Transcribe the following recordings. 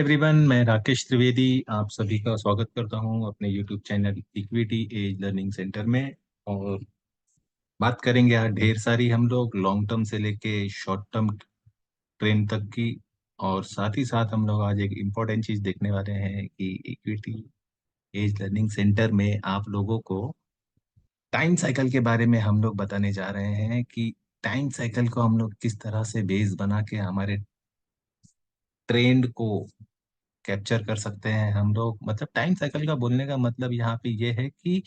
Everyone, मैं राकेश त्रिवेदी आप सभी का स्वागत करता हूं अपने YouTube channel equity age learning centre में। और बात करेंगे आज ढेर सारी हम लोग लॉन्ग टर्म से लेके शॉर्ट टर्म ट्रेंड तक की। और साथ ही साथ हम लोग आज एक इम्पोर्टेंट चीज देखने वाले हैं कि इक्विटी एज लर्निंग सेंटर में आप लोगों को टाइम साइकिल के बारे में हम लोग बताने जा रहे हैं कि टाइम साइकिल को हम लोग किस तरह से बेस बना के हमारे ट्रेंड को कैप्चर कर सकते हैं हम लोग। मतलब टाइम साइकिल का बोलने का मतलब यहाँ पे ये है कि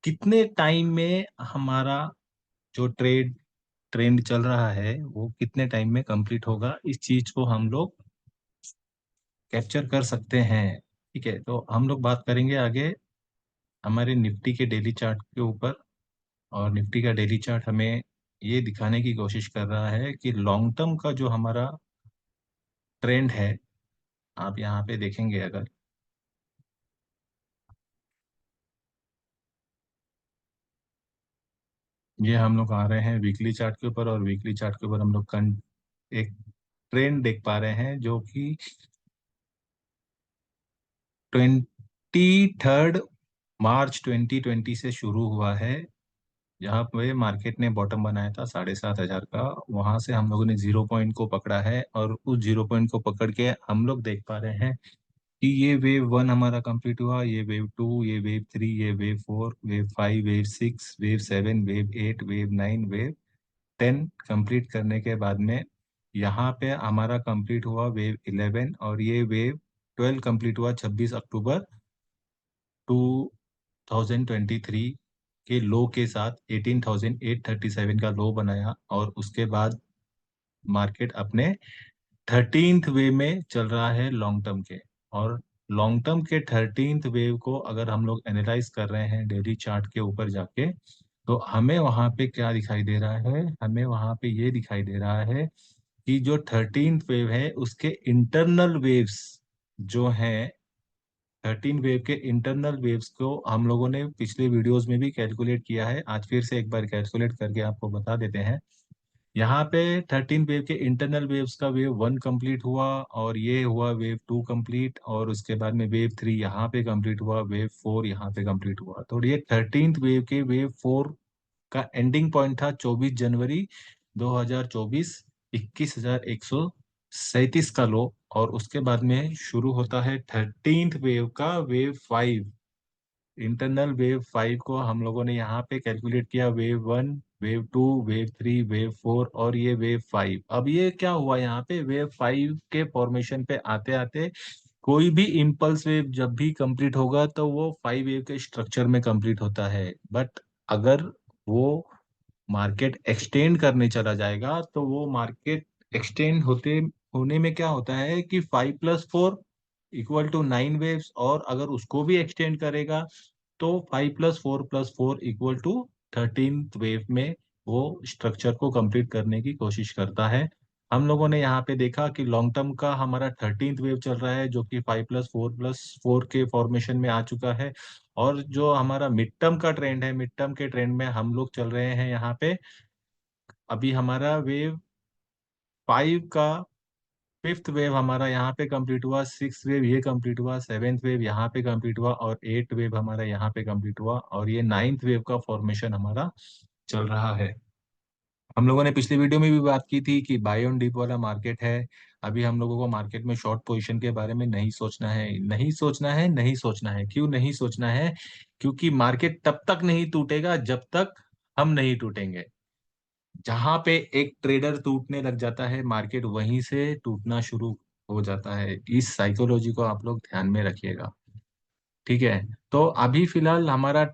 कितने टाइम में हमारा जो ट्रेंड चल रहा है वो कितने टाइम में कंप्लीट होगा, इस चीज को हम लोग कैप्चर कर सकते हैं। ठीक है, तो हम लोग बात करेंगे आगे हमारे निफ्टी के डेली चार्ट के ऊपर। और निफ्टी का डेली चार्ट हमें ये दिखाने की कोशिश कर रहा है कि लॉन्ग टर्म का जो हमारा ट्रेंड है, आप यहाँ पे देखेंगे अगर ये हम लोग आ रहे हैं वीकली चार्ट के ऊपर। और वीकली चार्ट के ऊपर हम लोग एक ट्रेंड देख पा रहे हैं जो कि 23 मार्च 2020 से शुरू हुआ है, जहाँ पे मार्केट ने बॉटम बनाया था 7,500 का। वहां से हम लोगों ने जीरो पॉइंट को पकड़ा है और उस जीरो पॉइंट को पकड़ के हम लोग देख पा रहे हैं कि ये वेव वन हमारा कंप्लीट हुआ, ये वेव टू, ये वेव थ्री, ये wave four, wave five, wave six, wave seven, wave eight, wave nine, wave 10 complete करने के बाद में यहाँ पे हमारा कंप्लीट हुआ वेव 11। और ये वेव 12 कंप्लीट हुआ 26 अक्टूबर 2023 के लो के साथ। 18,837 का लो बनाया और उसके बाद मार्केट अपने 13th वेव में चल रहा है लॉन्ग टर्म के। और लॉन्ग टर्म के 13th वेव को अगर हम लोग एनालाइज कर रहे हैं डेली चार्ट के ऊपर जाके, तो हमें वहां पे क्या दिखाई दे रहा है? हमें वहां पे ये दिखाई दे रहा है कि जो 13th वेव है उसके इंटरनल वेव्स जो हैं, 13 वेव के इंटरनल वेव्स को हम लोगों ने पिछले वीडियोस में भी कैलकुलेट किया है। आज फिर से एक बार कैलकुलेट करके आपको बता देते हैं। यहाँ पे 13 वेव के इंटरनल वेव्स का वेव वन कंप्लीट हुआ, और ये हुआ वेव टू कंप्लीट, और उसके बाद में वेव थ्री यहाँ पे कंप्लीट हुआ, वेव फोर यहाँ पे कंप्लीट हुआ। तो ये 13th वेव के वेव फोर का एंडिंग पॉइंट था 24 जनवरी 2024, 21,137 का लो। और उसके बाद में शुरू होता है 13th वेव का wave five. Internal wave five को हम लोगों ने यहाँ पे कैलकुलेट किया, wave one, wave two, wave three, wave four, और ये वेव फाइव। अब ये क्या हुआ, यहाँ पे वेव फाइव के फॉर्मेशन पे आते आते कोई भी इम्पल्स वेव जब भी कंप्लीट होगा तो वो 5 वेव के स्ट्रक्चर में कंप्लीट होता है। बट अगर वो मार्केट एक्सटेंड करने चला जाएगा तो वो मार्केट एक्सटेंड होते होने में क्या होता है कि 5+4 = 9 वेव्स, और अगर उसको भी एक्सटेंड करेगा तो 5+4 + 4 = 13th वेव में वो स्ट्रक्चर को कंप्लीट करने की कोशिश करता है। हम लोगों ने यहाँ पे देखा कि लॉन्ग टर्म का हमारा 13th वेव चल रहा है जो कि 5+4 + 4 के फॉर्मेशन में आ चुका है। और जो हमारा मिड टर्म का ट्रेंड है, मिड टर्म के ट्रेंड में हम लोग चल रहे हैं यहाँ पे। अभी हमारा वेव फाइव का फिफ्थ वेव हमारा यहाँ पे कंप्लीट हुआ, सिक्स वेव ये कंप्लीट हुआ, सेवेंथ वेव यहाँ पे कंप्लीट हुआ, और एट वेव हमारा यहाँ पे कंप्लीट हुआ, और ये नाइन्थ वेव का फॉर्मेशन हमारा चल रहा है। हम लोगों ने पिछली वीडियो में भी बात की थी कि बाय ऑन डिप वाला मार्केट है। अभी हम लोगों को मार्केट में शॉर्ट पोजीशन के बारे में नहीं सोचना है, नहीं सोचना है, नहीं सोचना है। क्यों नहीं सोचना है? क्योंकि मार्केट तब तक नहीं टूटेगा जब तक हम नहीं टूटेंगे। जहां पे एक ट्रेडर टूटने लग जाता है, मार्केट वहीं से टूटना शुरू हो जाता है। इस साइकोलॉजी को आप लोग ध्यान में रखिएगा। ठीक है, तो अभी फिलहाल हमारा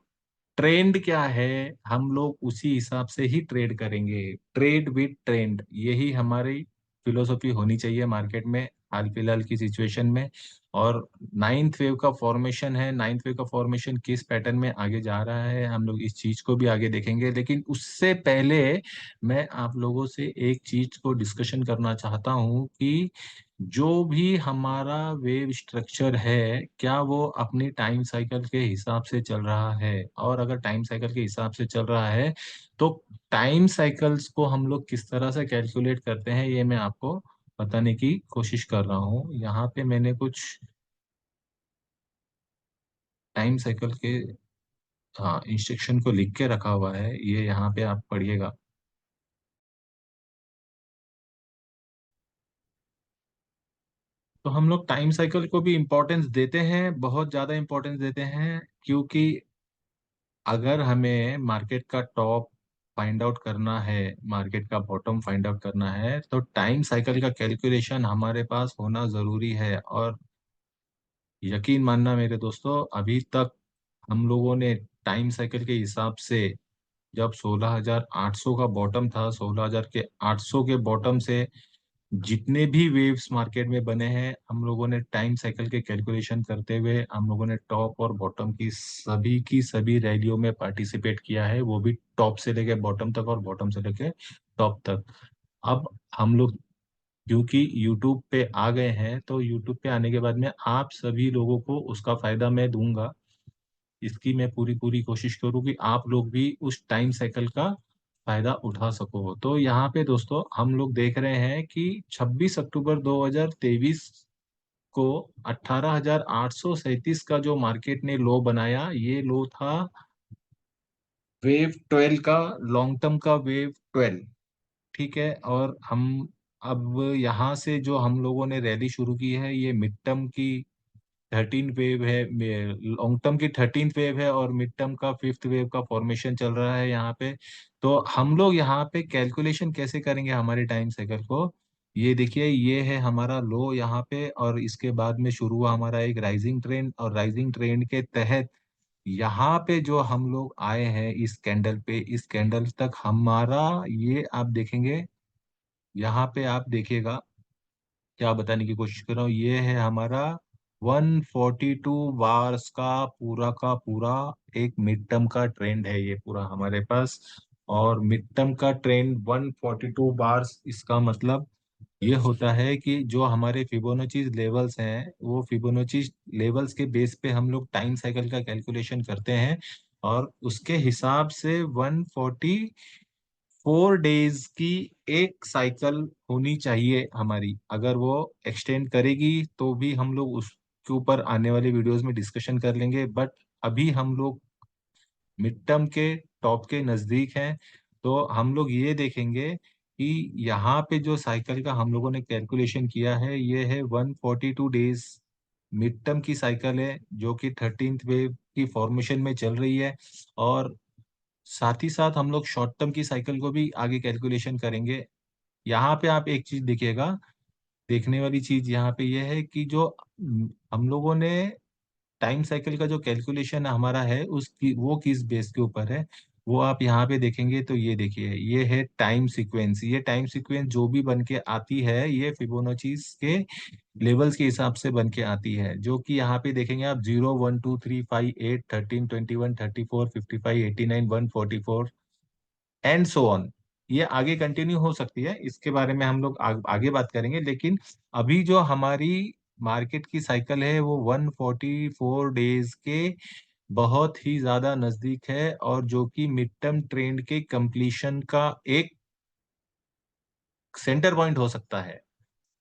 ट्रेंड क्या है, हम लोग उसी हिसाब से ही ट्रेड करेंगे। ट्रेड विद ट्रेंड, यही हमारी फिलोसॉफी होनी चाहिए मार्केट में हाल फिलहाल की सिचुएशन में। और नाइन्थ वेव का फॉर्मेशन है, नाइन्थ वेव का फॉर्मेशन किस पैटर्न में आगे जा रहा है, हम लोग इस चीज को भी आगे देखेंगे। लेकिन उससे पहले मैं आप लोगों से एक चीज को डिस्कशन करना चाहता हूँ कि जो भी हमारा वेव स्ट्रक्चर है, क्या वो अपनी टाइम साइकिल के हिसाब से चल रहा है? और अगर टाइम साइकिल के हिसाब से चल रहा है तो टाइम साइकिल्स को हम लोग किस तरह से कैलकुलेट करते हैं, ये मैं आपको बताने की कोशिश कर रहा हूँ। यहाँ पे मैंने कुछ टाइम साइकिल के, हाँ, इंस्ट्रक्शन को लिख के रखा हुआ है, ये यहाँ पे आप पढ़िएगा। तो हम लोग टाइम साइकिल को भी इम्पोर्टेंस देते हैं, बहुत ज़्यादा इम्पोर्टेंस देते हैं, क्योंकि अगर हमें मार्केट का टॉप फाइंड आउट करना है, मार्केट का बॉटम फाइंड आउट करना है, तो टाइम साइकिल का कैलकुलेशन हमारे पास होना ज़रूरी है। और यकीन मानना मेरे दोस्तों, अभी तक हम लोगों ने टाइम साइकिल के हिसाब से, जब 16,800 का बॉटम था, 16,000 के 800 के बॉटम से जितने भी वेव्स मार्केट में बने हैं, हम लोगों ने टाइम साइकिल के कैलकुलेशन करते हुए हम लोगों ने टॉप और बॉटम की सभी रैलियों में पार्टिसिपेट किया है, वो भी टॉप से लेके बॉटम तक और बॉटम से लेके टॉप तक। अब हम लोग क्योंकि यूट्यूब पे आ गए हैं, तो यूट्यूब पे आने के बाद में आप सभी लोगों को उसका फायदा मैं दूंगा। इसकी मैं पूरी पूरी कोशिश करूँ कि आप लोग भी उस टाइम साइकिल का फायदा उठा सको। तो यहाँ पे दोस्तों हम लोग देख रहे हैं कि 26 अक्टूबर 2023 को 18,837 का जो मार्केट ने लो बनाया, ये लो था वेव 12 का, लॉन्ग टर्म का वेव 12। ठीक है, और हम अब यहाँ से जो हम लोगों ने रैली शुरू की है, ये मिड टर्म की 13 वेव है, लॉन्ग टर्म की 13 वेव है, और मिड टर्म का 5th वेव का फॉर्मेशन चल रहा है यहाँ पे। तो हम लोग यहाँ पे कैलकुलेशन कैसे करेंगे हमारे टाइम साइकिल को, ये देखिए, ये है हमारा लो यहाँ पे, और इसके बाद में शुरू हुआ हमारा एक राइजिंग ट्रेंड, और राइजिंग ट्रेंड के तहत यहाँ पे जो हम लोग आए हैं इस कैंडल पे, इस कैंडल तक हमारा, ये आप देखेंगे, यहाँ पे आप देखिएगा, क्या बताने की कोशिश कर रहा हूँ, ये है हमारा 142 बार्स का पूरा एक मिड टर्म का ट्रेंड है ये पूरा हमारे पास। और मिड टर्म का ट्रेंड 142 बार्स, इसका मतलब ये होता है कि जो हमारे फिबोनाची लेवल्स हैं, वो फिबोनाची लेवल्स के बेस पे हम लोग टाइम साइकिल का कैलकुलेशन करते हैं, और उसके हिसाब से 144 डेज की एक साइकिल होनी चाहिए हमारी। अगर वो एक्सटेंड करेगी तो भी हम लोग उसके ऊपर आने वाले वीडियोस में डिस्कशन कर लेंगे, बट अभी हम लोग मिड टर्म के टॉप के नजदीक हैं। तो हम लोग ये देखेंगे कि यहाँ पे जो साइकिल का हम लोगों ने कैलकुलेशन किया है, ये है 142 डेज मिड टर्म की साइकिल है, जो कि 13th वेव की फॉर्मेशन में चल रही है। और साथ ही साथ हम लोग शॉर्ट टर्म की साइकिल को भी आगे कैलकुलेशन करेंगे। यहाँ पे आप एक चीज देखिएगा, देखने वाली चीज यहाँ पे ये है कि जो हम लोगों ने टाइम साइकिल का जो कैलकुलेशन हमारा है, उसकी वो किस बेस के ऊपर है, वो आप यहाँ पे देखेंगे तो ये देखिए, ये है टाइम सीक्वेंस। ये टाइम सीक्वेंस जो भी बन के आती है, ये फिबोनाची के लेवल्स के हिसाब से बन के आती है, जो कि यहाँ पे देखेंगे आप, 0, 1, 2, 3, 5, 8, 13, 21, 34, 55, 89, 144 एंड सो ऑन। ये आगे कंटिन्यू हो सकती है, इसके बारे में हम लोग आगे बात करेंगे, लेकिन अभी जो हमारी मार्केट की साइकिल है, वो 144 डेज के बहुत ही ज्यादा नजदीक है, और जो कि मिड टर्म ट्रेंड के कंप्लीशन का एक सेंटर पॉइंट हो सकता है।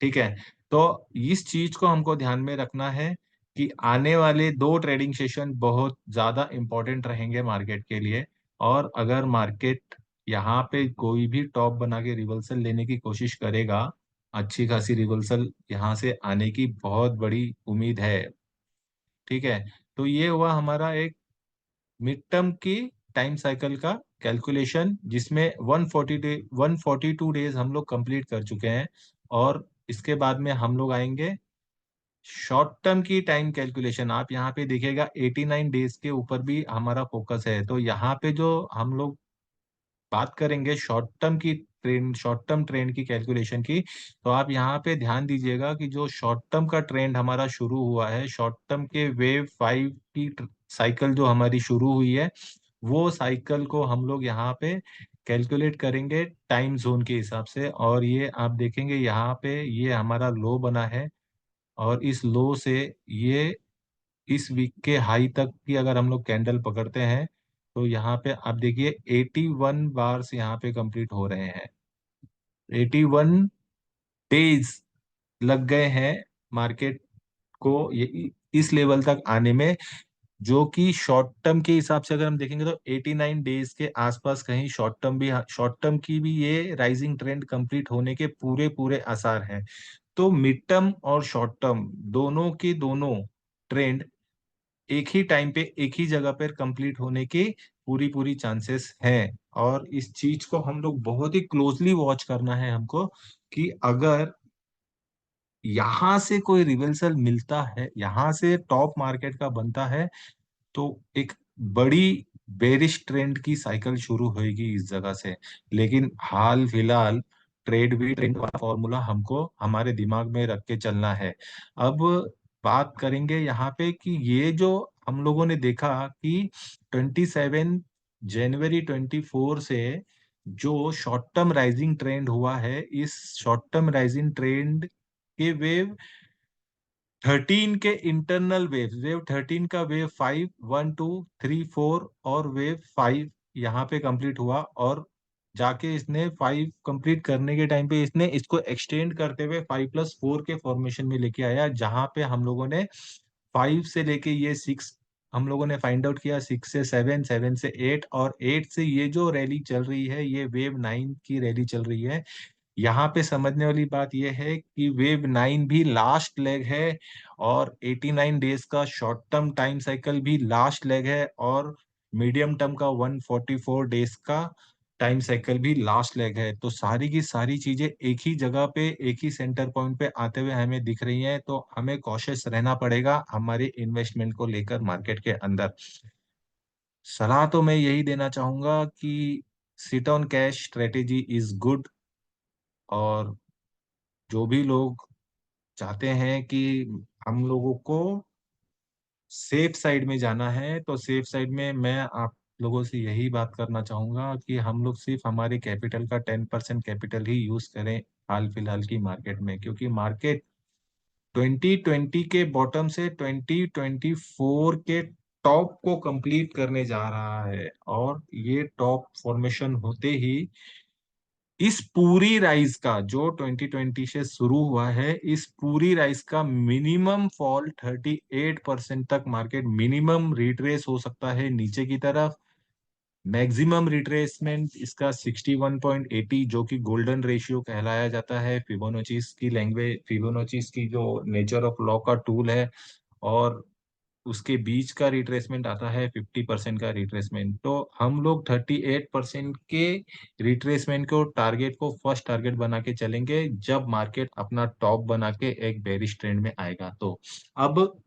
ठीक है, तो इस चीज को हमको ध्यान में रखना है कि आने वाले 2 ट्रेडिंग सेशन बहुत ज्यादा इंपॉर्टेंट रहेंगे मार्केट के लिए। और अगर मार्केट यहाँ पे कोई भी टॉप बना के रिवर्सल लेने की कोशिश करेगा, अच्छी खासी रिवर्सल यहाँ से आने की बहुत बड़ी उम्मीद है। ठीक है, तो ये हुआ हमारा एक मिड टर्म की टाइम साइकिल का कैलकुलेशन, जिसमें 142 डेज हम लोग कंप्लीट कर चुके हैं। और इसके बाद में हम लोग आएंगे शॉर्ट टर्म की टाइम कैलकुलेशन। आप यहाँ पे देखिएगा 89 डेज के ऊपर भी हमारा फोकस है। तो यहाँ पे जो हम लोग बात करेंगे शॉर्ट टर्म ट्रेंड की कैलकुलेशन की, तो आप यहाँ पे ध्यान दीजिएगा कि जो शॉर्ट टर्म का ट्रेंड हमारा शुरू हुआ है, शॉर्ट टर्म के वेव 5 की साइकिल जो हमारी शुरू हुई है, वो साइकिल को हम लोग यहाँ पे कैलकुलेट करेंगे टाइम जोन के हिसाब से। और ये आप देखेंगे यहाँ पे ये हमारा लो बना है, और इस लो से ये इस वीक के हाई तक की अगर हम लोग कैंडल पकड़ते हैं, तो यहाँ पे आप देखिए 81 बार्स यहाँ पे कंप्लीट हो रहे हैं, 81 डेज लग गए हैं मार्केट को ये इस लेवल तक आने में, जो कि शॉर्ट टर्म के हिसाब से अगर हम देखेंगे तो 89 डेज के आसपास कहीं शॉर्ट टर्म की भी ये राइजिंग ट्रेंड कंप्लीट होने के पूरे पूरे आसार हैं। तो मिड टर्म और शॉर्ट टर्म दोनों के दोनों ट्रेंड एक ही टाइम पे एक ही जगह पर कंप्लीट होने के पूरी पूरी चांसेस हैं। और इस चीज को हम लोग बहुत ही क्लोजली वॉच करना है हमको, कि अगर यहां से कोई रिवर्सल मिलता है, यहां से टॉप मार्केट का बनता है, तो एक बड़ी बेरिश ट्रेंड की साइकिल शुरू होगी इस जगह से। लेकिन हाल फिलहाल ट्रेंड वाला फॉर्मूला हमको हमारे दिमाग में रख के चलना है। अब बात करेंगे यहाँ पे कि ये जो हम लोगों ने देखा कि 27 जनवरी 24 से जो शॉर्ट टर्म राइजिंग ट्रेंड हुआ है, इस शॉर्ट टर्म राइजिंग ट्रेंड के वेव 13 के इंटरनल वेव 13 का वेव 5, 1, 2, 3, 4 और वेव 5 यहाँ पे कंप्लीट हुआ। और जाके इसने 5 कंप्लीट करने के टाइम पे इसने इसको एक्सटेंड करते हुए 5+4 के फॉर्मेशन में लेके आया, जहां पे हम लोगों ने 5 से लेके ये 6 हम लोगों ने फाइंड आउट किया, 6 से 7, 7 से 8 और 8 से ये जो रैली चल रही है ये वेव 9 की रैली चल रही है। यहाँ पे समझने वाली बात यह है कि वेव 9 भी लास्ट लेग है, और 89 डेज का शॉर्ट टर्म टाइम साइकिल भी लास्ट लेग है, और मीडियम टर्म का 144 डेज का टाइम साइकिल भी लास्ट लेग है। तो सारी की सारी चीजें एक ही जगह पे एक ही सेंटर पॉइंट पे आते हुए हमें दिख रही हैं, तो हमें कॉशियस रहना पड़ेगा हमारे इन्वेस्टमेंट को लेकर मार्केट के अंदर। सलाह तो मैं यही देना चाहूंगा कि sit on cash strategy is good. और जो भी लोग चाहते हैं कि हम लोगों को सेफ साइड में जाना है, तो सेफ साइड में मैं आप लोगों से यही बात करना चाहूंगा कि हम लोग सिर्फ हमारे कैपिटल का 10% कैपिटल ही यूज करें हाल फिलहाल की मार्केट में, क्योंकि मार्केट 2020 के बॉटम से 2024 के टॉप को कंप्लीट करने जा रहा है। और ये टॉप फॉर्मेशन होते ही इस पूरी राइज का जो 2020 से शुरू हुआ है, इस पूरी राइज का मिनिमम फॉल 38% तक मार्केट मिनिमम रिट्रेस हो सकता है नीचे की तरफ। मैक्सिमम रिट्रेसमेंट इसका 61.80, जो कि गोल्डन रेशियो कहलाया जाता है फिबोनाचीज की लैंग्वेज, फिबोनाचीज की जो नेचर ऑफ लॉ का टूल है। और उसके बीच का रिट्रेसमेंट आता है 50% का रिट्रेसमेंट। तो हम लोग 38% के रिट्रेसमेंट को टारगेट को फर्स्ट टारगेट बना के चलेंगे, जब मार्केट अपना टॉप बना के एक बेरिश ट्रेंड में आएगा। तो अब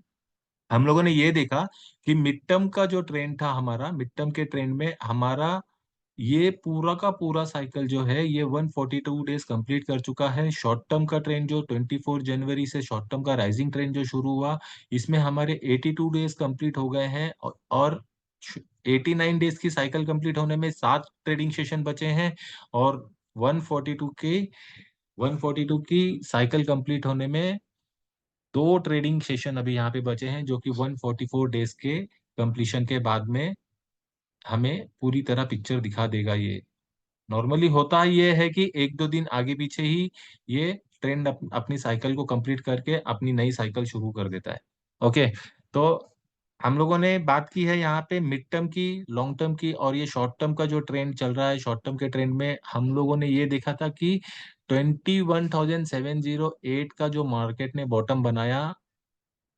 हम लोगों ने ये देखा कि मिड टर्म का जो ट्रेंड था हमारा, मिड टर्म के ट्रेंड में हमारा ये पूरा का पूरा साइकिल जो है ये 142 डेज कंप्लीट कर चुका है। शॉर्ट टर्म का ट्रेंड जो 24 जनवरी से शॉर्ट टर्म का राइजिंग ट्रेंड जो शुरू हुआ, इसमें हमारे 82 डेज कंप्लीट हो गए हैं। और 89 डेज की साइकिल कंप्लीट होने में 7 ट्रेडिंग सेशन बचे हैं। और 142 के 142 की साइकिल कंप्लीट होने में 2 ट्रेडिंग सेशन अभी यहाँ पे बचे हैं, जो कि 144 डेज के कंप्लीशन के बाद में हमें पूरी तरह पिक्चर दिखा देगा। ये नॉर्मली होता ये है कि 1-2 दिन आगे पीछे ही ये ट्रेंड अपनी साइकिल को कंप्लीट करके अपनी नई साइकिल शुरू कर देता है। ओके। तो हम लोगों ने बात की है यहाँ पे मिड टर्म की, लॉन्ग टर्म की, और ये शॉर्ट टर्म का जो ट्रेंड चल रहा है, शॉर्ट टर्म के ट्रेंड में हम लोगों ने ये देखा था कि 21,708 का जो मार्केट ने बॉटम बनाया,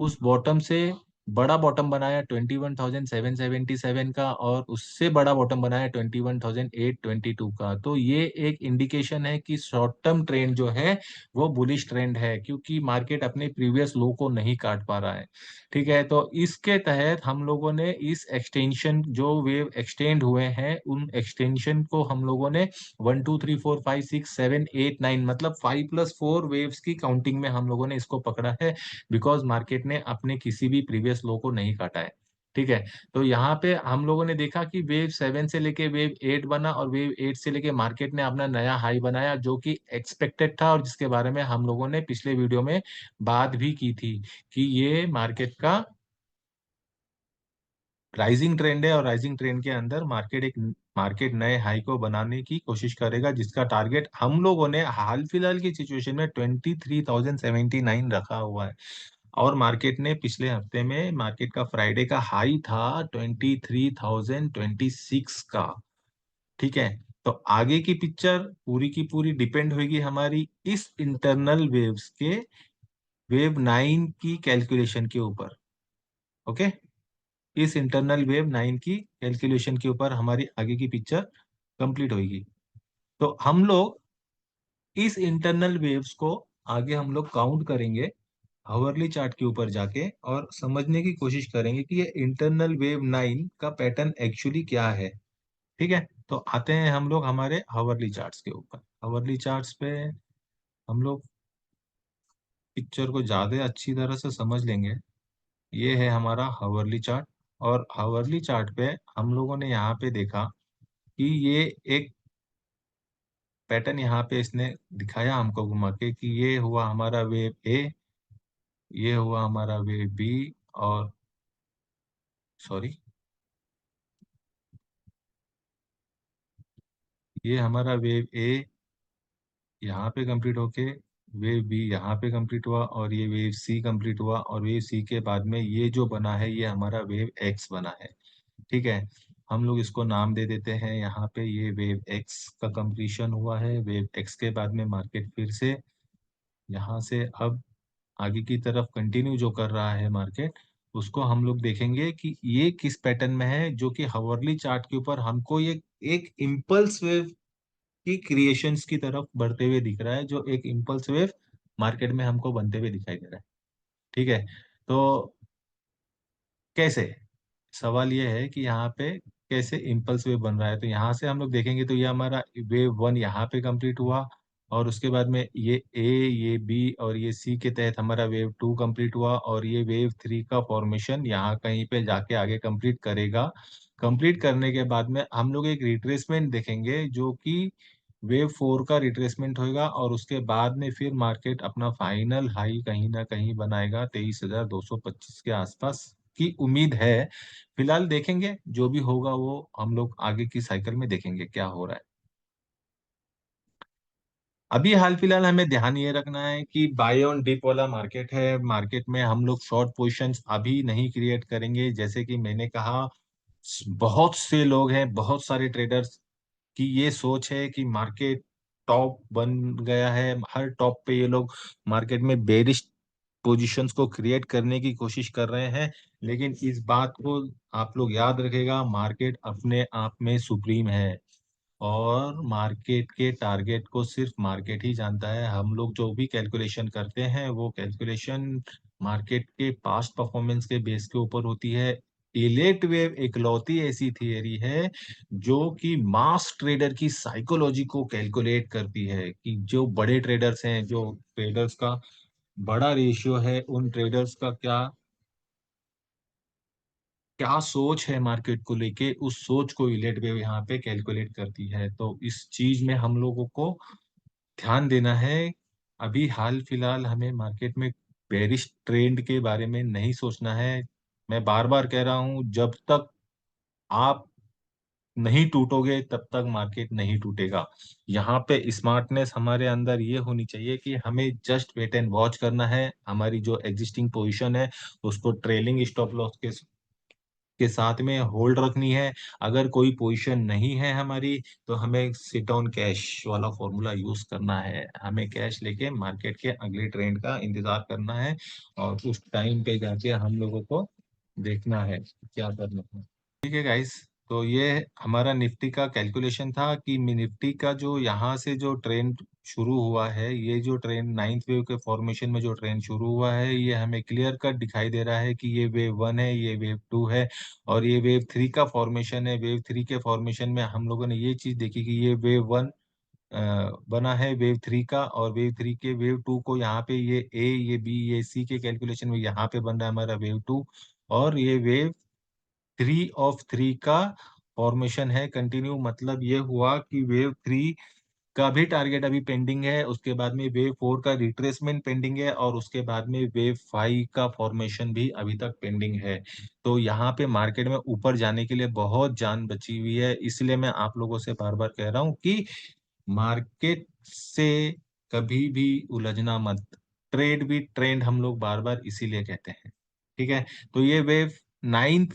उस बॉटम से बड़ा बॉटम बनाया 21,777 का, और उससे बड़ा बॉटम बनाया 21,822 का। तो ये एक इंडिकेशन है कि शॉर्ट टर्म ट्रेंड जो है वो बुलिश ट्रेंड है, क्योंकि मार्केट अपने प्रीवियस लो को नहीं काट पा रहा है। ठीक है, तो इसके तहत हम लोगों ने इस एक्सटेंशन जो वेव एक्सटेंड हुए हैं, उन एक्सटेंशन को हम लोगों ने 1, 2, 3, 4, 5, 6, 7, 8, 9 मतलब 5+4 वेव्स की काउंटिंग में हम लोगों ने इसको पकड़ा है, बिकॉज मार्केट ने अपने किसी भी प्रीवियस लो को नहीं काटा है। ठीक है। तो यहाँ पे हम लोगों ने देखा कि वेव 7 से लेके वेव 8 बना, और वेव 8 से लेके मार्केट ने अपना नया हाई बनाया, जो कि एक्सपेक्टेड था, और जिसके बारे में हम लोगों ने पिछले वीडियो में बात भी की थी कि ये मार्केट का राइजिंग ट्रेंड है और राइजिंग ट्रेंड के अंदर मार्केट नए हाई को बनाने की कोशिश करेगा, जिसका टारगेट हम लोगों ने हाल फिलहाल की सिचुएशन में 23,079 रखा हुआ है। और मार्केट ने पिछले हफ्ते में मार्केट का फ्राइडे का हाई था 23,026 का। ठीक है। तो आगे की पिक्चर पूरी की पूरी डिपेंड होगी हमारी इस इंटरनल वेव्स के वेव 9 की कैलकुलेशन के ऊपर। ओके। इस इंटरनल वेव 9 की कैलकुलेशन के ऊपर हमारी आगे की पिक्चर कंप्लीट होगी। तो हम लोग इस इंटरनल वेव्स को आगे हम लोग काउंट करेंगे हावर्ली चार्ट के ऊपर जाके, और समझने की कोशिश करेंगे कि ये इंटरनल वेव 9 का पैटर्न एक्चुअली क्या है। ठीक है। तो आते हैं हम लोग हमारे हावर्ली चार्ट्स के ऊपर। हावर्ली चार्ट्स पे हम लोग पिक्चर को ज्यादा अच्छी तरह से समझ लेंगे। ये है हमारा हावर्ली चार्ट। और हावर्ली चार्ट पे हम लोगों ने यहाँ पे देखा कि ये एक पैटर्न यहाँ पे इसने दिखाया हमको घुमा के कि ये हुआ हमारा वेव ए, ये हुआ हमारा वेव बी, और सॉरी, ये हमारा वेव ए यहाँ पे कंप्लीट होके वेव बी यहाँ पे कंप्लीट हुआ, और ये वेव सी कंप्लीट हुआ, और वेव सी के बाद में ये जो बना है ये हमारा वेव एक्स बना है। ठीक है। हम लोग इसको नाम दे देते हैं, यहाँ पे ये वेव एक्स का कंप्लीशन हुआ है। वेव एक्स के बाद में मार्केट फिर से यहाँ से अब आगे की तरफ कंटिन्यू जो कर रहा है मार्केट, उसको हम लोग देखेंगे कि ये किस पैटर्न में है, जो कि हावर्ली चार्ट के ऊपर हमको ये एक इम्पल्स वेव की क्रिएशंस की तरफ बढ़ते हुए दिख रहा है, जो एक इम्पल्स वेव मार्केट में हमको बनते हुए दिखाई दे रहा है। ठीक है। तो कैसे, सवाल ये है कि यहाँ पे कैसे इम्पल्स वेव बन रहा है। तो यहाँ से हम लोग देखेंगे तो ये हमारा वेव वन यहाँ पे कंप्लीट हुआ, और उसके बाद में ये ए, ये बी और ये सी के तहत हमारा वेव टू कंप्लीट हुआ, और ये वेव थ्री का फॉर्मेशन यहाँ कहीं पे जाके आगे कंप्लीट करेगा। कंप्लीट करने के बाद में हम लोग एक रिट्रेसमेंट देखेंगे, जो कि वेव फोर का रिट्रेसमेंट होगा, और उसके बाद में फिर मार्केट अपना फाइनल हाई कहीं ना कहीं बनाएगा 23,225 के आसपास की उम्मीद है। फिलहाल देखेंगे, जो भी होगा वो हम लोग आगे की साइकिल में देखेंगे क्या हो रहा है। अभी हाल फिलहाल हमें ध्यान ये रखना है कि बाय ऑन डिप वाला मार्केट है। मार्केट में हम लोग शॉर्ट पोजीशंस अभी नहीं क्रिएट करेंगे। जैसे कि मैंने कहा, बहुत से लोग हैं, बहुत सारे ट्रेडर्स की ये सोच है कि मार्केट टॉप बन गया है, हर टॉप पे ये लोग मार्केट में बेरिश पोजीशंस को क्रिएट करने की कोशिश कर रहे हैं। लेकिन इस बात को आप लोग याद रखेगा, मार्केट अपने आप में सुप्रीम है, और मार्केट के टारगेट को सिर्फ मार्केट ही जानता है। हम लोग जो भी कैलकुलेशन करते हैं वो कैलकुलेशन मार्केट के पास्ट परफॉर्मेंस के बेस के ऊपर होती है। इलेट वेव इकलौती ऐसी थियरी है जो कि मास ट्रेडर की साइकोलॉजी को कैलकुलेट करती है, कि जो बड़े ट्रेडर्स हैं, जो ट्रेडर्स का बड़ा रेशियो है, उन ट्रेडर्स का क्या क्या सोच है मार्केट को लेके, उस सोच को इलेट वेव यहाँ पे कैलकुलेट करती है। तो इस चीज में हम लोगों को ध्यान देना है। अभी हाल फिलहाल हमें मार्केट में बेरिश ट्रेंड के बारे में नहीं सोचना है। मैं बार बार कह रहा हूं, जब तक आप नहीं टूटोगे तब तक मार्केट नहीं टूटेगा। यहाँ पे स्मार्टनेस हमारे अंदर ये होनी चाहिए कि हमें जस्ट वेट एंड वॉच करना है। हमारी जो एग्जिस्टिंग पोजीशन है उसको ट्रेलिंग स्टॉप लॉस के साथ में होल्ड रखनी है। अगर कोई पोजीशन नहीं है हमारी, तो हमें सिट ऑन कैश वाला फॉर्मूला यूज करना है। हमें कैश लेके मार्केट के अगले ट्रेंड का इंतजार करना है, और उस टाइम पे जाके हम लोगों को देखना है क्या करना है। ठीक है गाइस। तो ये हमारा निफ्टी का कैलकुलेशन था कि निफ्टी का जो यहाँ से जो ट्रेंड शुरू हुआ है, ये जो ट्रेंड नाइन्थ वेव के फॉर्मेशन में जो ट्रेंड शुरू हुआ है, ये हमें क्लियर कट दिखाई दे रहा है कि ये वेव वन है, ये वेव टू है, और ये वेव थ्री का फॉर्मेशन है। वेव थ्री के फॉर्मेशन में हम लोगों ने ये चीज देखी कि ये वेव वन बना है वेव थ्री का, और वेव थ्री के वेव टू को यहाँ पे ये ए, ये बी, ये सी के कैलकुलेशन में यहाँ पे बन रहा है हमारा वेव टू, और ये वेव थ्री ऑफ थ्री का फॉर्मेशन है कंटिन्यू। मतलब ये हुआ कि वेव थ्री का भी टारगेट अभी पेंडिंग है, उसके बाद में वेव 4 का रिट्रेसमेंट पेंडिंग है, और उसके बाद में वेव 5 का फॉर्मेशन भी अभी तक पेंडिंग है। तो यहाँ पे मार्केट में ऊपर जाने के लिए बहुत जान बची हुई है, इसलिए मैं आप लोगों से बार बार कह रहा हूँ कि मार्केट से कभी भी उलझना मत। ट्रेड भी ट्रेंड, हम लोग बार बार इसीलिए कहते हैं। ठीक है। तो ये वेव 9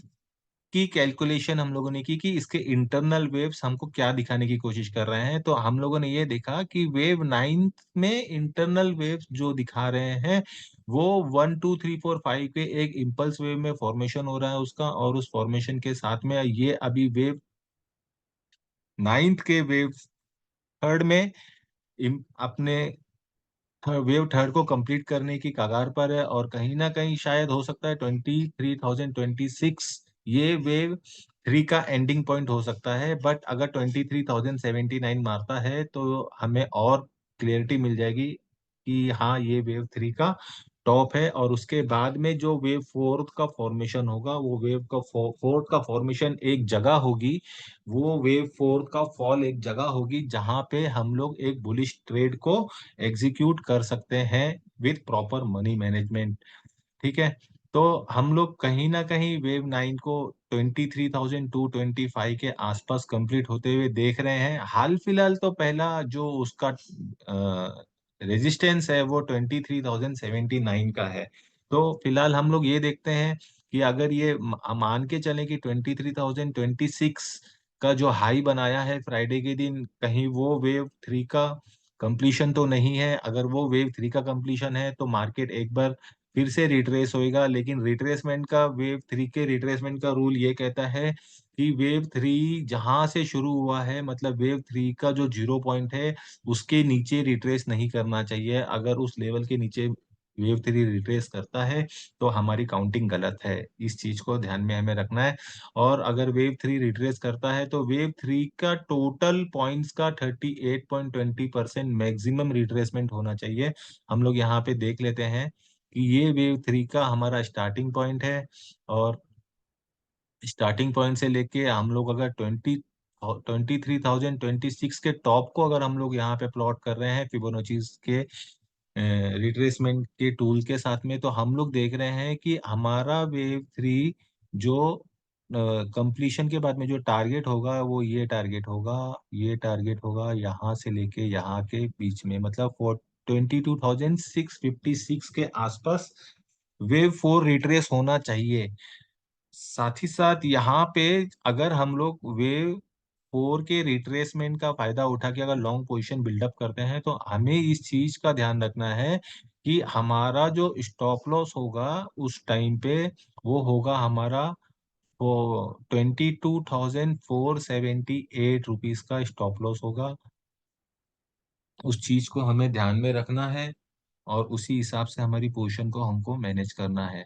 की कैलकुलेशन हम लोगों ने की कि इसके इंटरनल वेव्स हमको क्या दिखाने की कोशिश कर रहे हैं। तो हम लोगों ने ये देखा कि वेव 9 में इंटरनल वेव्स जो दिखा रहे हैं वो 1 2 3 4 5 के एक इम्पल्स वेव में फॉर्मेशन हो रहा है उसका, और उस फॉर्मेशन के साथ में ये अभी वेव 9th के वेव थर्ड में अपने वेव थर्ड को कंप्लीट करने की कगार पर है, और कहीं ना कहीं शायद हो सकता है 23,026 ये वेव थ्री का एंडिंग पॉइंट हो सकता है। बट अगर 23,079 मारता है तो हमें और क्लियरिटी मिल जाएगी कि हाँ ये वेव थ्री का टॉप है, और उसके बाद में जो वेव फोर्थ का फॉर्मेशन होगा वो वेव का फोर्थ का फॉर्मेशन एक जगह होगी, वो वेव फोर्थ का फॉल एक जगह होगी जहां पे हम लोग एक बुलिश ट्रेड को एग्जीक्यूट कर सकते हैं विथ प्रॉपर मनी मैनेजमेंट। ठीक है। तो हम लोग कहीं ना कहीं वेव 9 को 23,225 के आसपास कंप्लीट होते हुए देख रहे हैं। हाल फिलहाल तो पहला जो उसका रेजिस्टेंस है वो 23,079 का है। तो फिलहाल हम लोग ये देखते हैं कि अगर ये मान के चलें कि 23,026 का जो हाई बनाया है फ्राइडे के दिन, कहीं वो वेव थ्री का कंप्लीशन तो नहीं है। अगर वो वेव थ्री का कंप्लीशन है तो मार्केट एक बार फिर से रिट्रेस होएगा, लेकिन रिट्रेसमेंट का, वेव थ्री के रिट्रेसमेंट का रूल ये कहता है कि वेव थ्री जहां से शुरू हुआ है, मतलब वेव थ्री का जो जीरो पॉइंट है उसके नीचे रिट्रेस नहीं करना चाहिए। अगर उस लेवल के नीचे वेव थ्री रिट्रेस करता है तो हमारी काउंटिंग गलत है, इस चीज को ध्यान में हमें रखना है। और अगर वेव थ्री रिट्रेस करता है तो वेव थ्री का टोटल पॉइंट्स का 38.20% मैक्सिमम रिट्रेसमेंट होना चाहिए। हम लोग यहाँ पे देख लेते हैं कि ये वेव थ्री का हमारा स्टार्टिंग पॉइंट है, और स्टार्टिंग पॉइंट से लेके हम लोग अगर 23,026 के टॉप को अगर हम लोग यहाँ पे प्लॉट कर रहे हैं फिबोनाची के रिट्रेसमेंट के टूल के साथ में, तो हम लोग देख रहे हैं कि हमारा वेव थ्री जो कंप्लीशन के बाद में जो टारगेट होगा वो ये टारगेट होगा, ये टारगेट होगा यहाँ से लेके यहाँ के बीच में, मतलब 22,656 के आसपास वेव फोर रिट्रेस होना चाहिए। साथ ही साथ यहाँ पे अगर हम लोग वेव फोर के रिट्रेसमेंट का फायदा उठा के अगर लॉन्ग पोजीशन बिल्डअप करते हैं तो हमें इस चीज का ध्यान रखना है कि हमारा जो स्टॉप लॉस होगा उस टाइम पे वो होगा हमारा, वो 22,478 रुपीज का स्टॉप लॉस होगा। उस चीज को हमें ध्यान में रखना है, और उसी हिसाब से हमारी पोजीशन को हमको मैनेज करना है।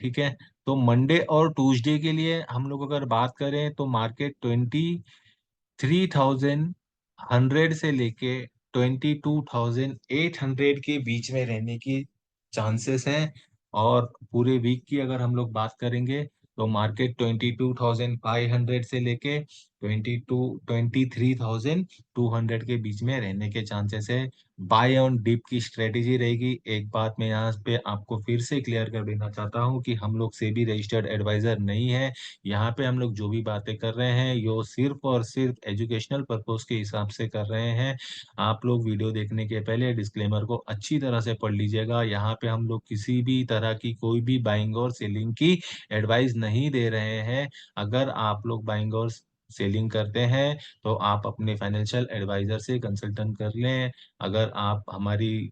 ठीक है। तो मंडे और ट्यूसडे के लिए हम लोग अगर बात करें तो मार्केट 23,100 से लेके 22,800 के बीच में रहने की चांसेस हैं। और पूरे वीक की अगर हम लोग बात करेंगे तो मार्केट 22,500 से लेके 23,200 के बीच में रहने के चांसेस है। बाय ऑन डिप की स्ट्रेटेजी रहेगी। एक बात मैं यहाँ पे आपको फिर से क्लियर कर देना चाहता हूँ कि हम लोग सेबी रजिस्टर्ड एडवाइजर नहीं है। यहाँ पे हम लोग जो भी बातें कर रहे हैं यो सिर्फ और सिर्फ एजुकेशनल पर्पस के हिसाब से कर रहे हैं। आप लोग वीडियो देखने के पहले डिस्क्लेमर को अच्छी तरह से पढ़ लीजिएगा। यहाँ पे हम लोग किसी भी तरह की कोई भी बाइंग और सेलिंग की एडवाइस नहीं दे रहे हैं। अगर आप लोग बाइंग और सेलिंग करते हैं तो आप अपने फाइनेंशियल एडवाइजर से कंसल्टेंट कर लें। अगर आप हमारी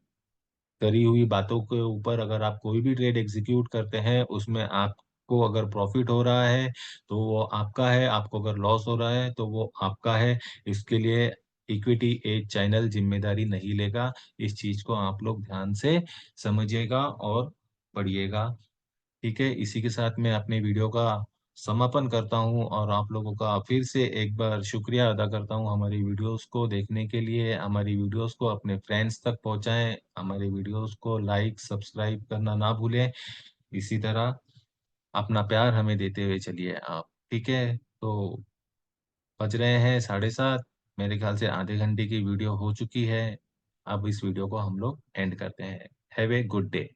करी हुई बातों के ऊपर अगर आप कोई भी ट्रेड एग्जीक्यूट करते हैं उसमें आपको अगर प्रॉफिट हो रहा है तो वो आपका है, आपको अगर लॉस हो रहा है तो वो आपका है। इसके लिए इक्विटी एज चैनल जिम्मेदारी नहीं लेगा। इस चीज को आप लोग ध्यान से समझिएगा और पढ़िएगा। ठीक है। इसी के साथ मैं अपने वीडियो का समापन करता हूं, और आप लोगों का फिर से एक बार शुक्रिया अदा करता हूं हमारी वीडियोस को देखने के लिए। हमारी वीडियोस को अपने फ्रेंड्स तक पहुंचाएं, हमारी वीडियोस को लाइक सब्सक्राइब करना ना भूलें। इसी तरह अपना प्यार हमें देते हुए चलिए आप। ठीक है। तो बज रहे हैं 7:30। मेरे ख्याल से आधे घंटे की वीडियो हो चुकी है। अब इस वीडियो को हम लोग एंड करते हैं। Have a good day.